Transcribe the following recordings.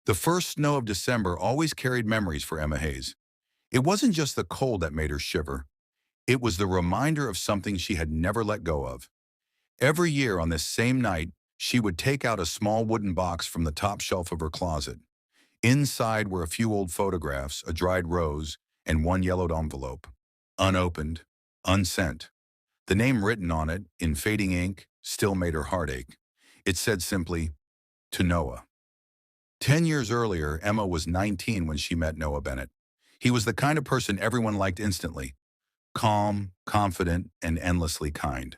The first snow of December always carried memories for Emma Hayes. It wasn't just the cold that made her shiver. It was the reminder of something she had never let go of. Every year on this same night, she would take out a small wooden box from the top shelf of her closet. Inside were a few old photographs, a dried rose, and one yellowed envelope. Unopened, unsent. The name written on it, in fading ink, still made her heart ache. It said simply, "To Noah." 10 years earlier, Emma was 19 when she met Noah Bennett. He was the kind of person everyone liked instantly. Calm, confident, and endlessly kind.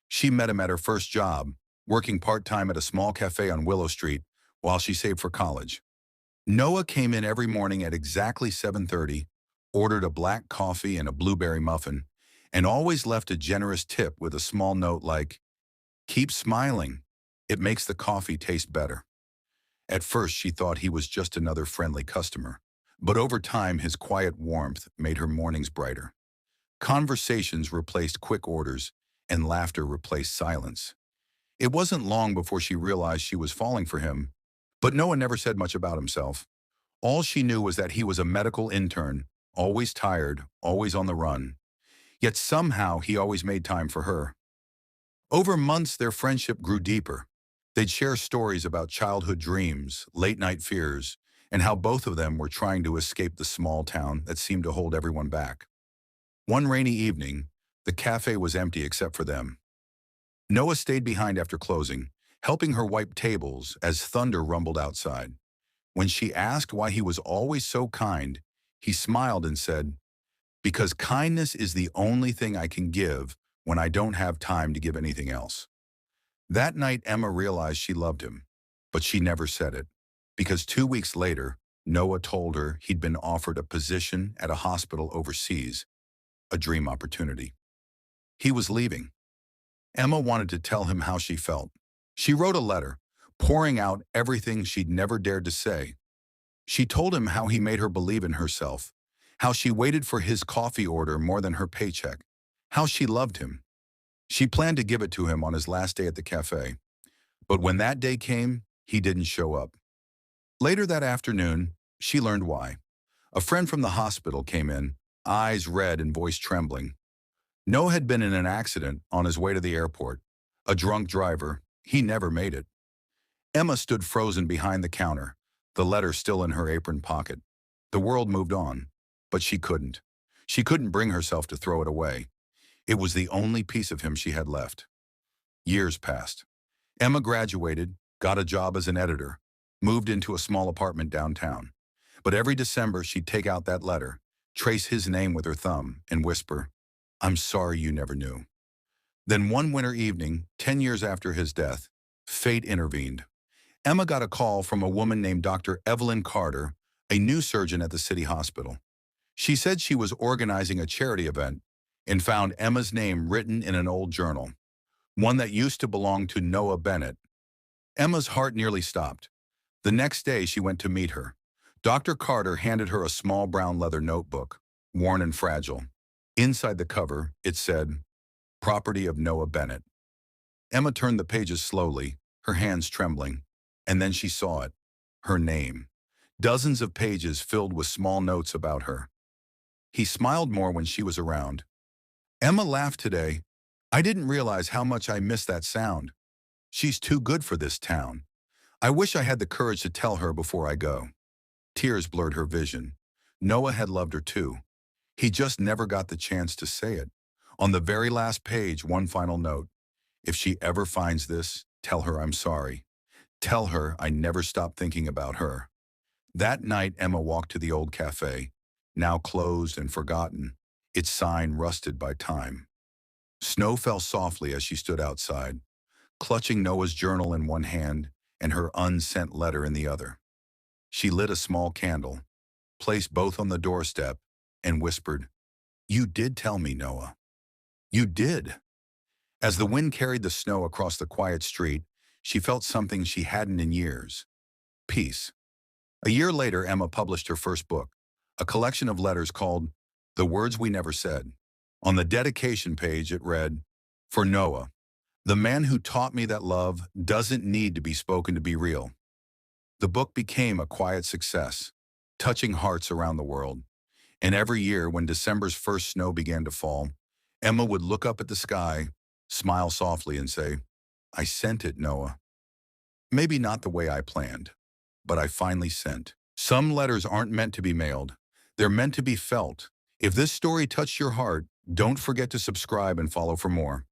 She met him at her first job, working part-time at a small cafe on Willow Street while she saved for college. Noah came in every morning at exactly 7:30, ordered a black coffee and a blueberry muffin, and always left a generous tip with a small note like, "Keep smiling. It makes the coffee taste better." At first, she thought he was just another friendly customer, but over time, his quiet warmth made her mornings brighter. Conversations replaced quick orders, and laughter replaced silence. It wasn't long before she realized she was falling for him, but Noah never said much about himself. All she knew was that he was a medical intern, always tired, always on the run. Yet somehow he always made time for her. Over months, their friendship grew deeper. They'd share stories about childhood dreams, late-night fears, and how both of them were trying to escape the small town that seemed to hold everyone back. One rainy evening, the cafe was empty except for them. Noah stayed behind after closing, helping her wipe tables as thunder rumbled outside. When she asked why he was always so kind, he smiled and said, "Because kindness is the only thing I can give when I don't have time to give anything else." That night, Emma realized she loved him, but she never said it, because 2 weeks later, Noah told her he'd been offered a position at a hospital overseas, a dream opportunity. He was leaving. Emma wanted to tell him how she felt. She wrote a letter, pouring out everything she'd never dared to say. She told him how he made her believe in herself, how she waited for his coffee order more than her paycheck, how she loved him. She planned to give it to him on his last day at the cafe. But when that day came, he didn't show up. Later that afternoon, she learned why. A friend from the hospital came in, eyes red and voice trembling. Noah had been in an accident on his way to the airport. A drunk driver. He never made it. Emma stood frozen behind the counter, the letter still in her apron pocket. The world moved on, but she couldn't. She couldn't bring herself to throw it away. It was the only piece of him she had left. Years passed. Emma graduated, got a job as an editor, moved into a small apartment downtown. But every December, she'd take out that letter, trace his name with her thumb, and whisper, "I'm sorry you never knew." Then one winter evening, 10 years after his death, fate intervened. Emma got a call from a woman named Dr. Evelyn Carter, a new surgeon at the city hospital. She said she was organizing a charity event and found Emma's name written in an old journal, one that used to belong to Noah Bennett. Emma's heart nearly stopped. The next day, she went to meet her. Dr. Carter handed her a small brown leather notebook, worn and fragile. Inside the cover, it said, "Property of Noah Bennett." Emma turned the pages slowly, her hands trembling, and then she saw it, her name. Dozens of pages filled with small notes about her. He smiled more when she was around. Emma laughed today. "I didn't realize how much I missed that sound. She's too good for this town. I wish I had the courage to tell her before I go." Tears blurred her vision. Noah had loved her too. He just never got the chance to say it. On the very last page, one final note. "If she ever finds this, tell her I'm sorry. Tell her I never stopped thinking about her." That night, Emma walked to the old cafe, now closed and forgotten, its sign rusted by time. Snow fell softly as she stood outside, clutching Noah's journal in one hand and her unsent letter in the other. She lit a small candle, placed both on the doorstep, and whispered, "You did tell me, Noah. You did." As the wind carried the snow across the quiet street, she felt something she hadn't in years: peace. A year later, Emma published her first book, a collection of letters called The Words We Never Said. On the dedication page, it read, "For Noah, the man who taught me that love doesn't need to be spoken to be real." The book became a quiet success, touching hearts around the world. And every year, when December's first snow began to fall, Emma would look up at the sky, smile softly, and say, "I sent it, Noah. Maybe not the way I planned, but I finally sent." Some letters aren't meant to be mailed. They're meant to be felt. If this story touched your heart, don't forget to subscribe and follow for more.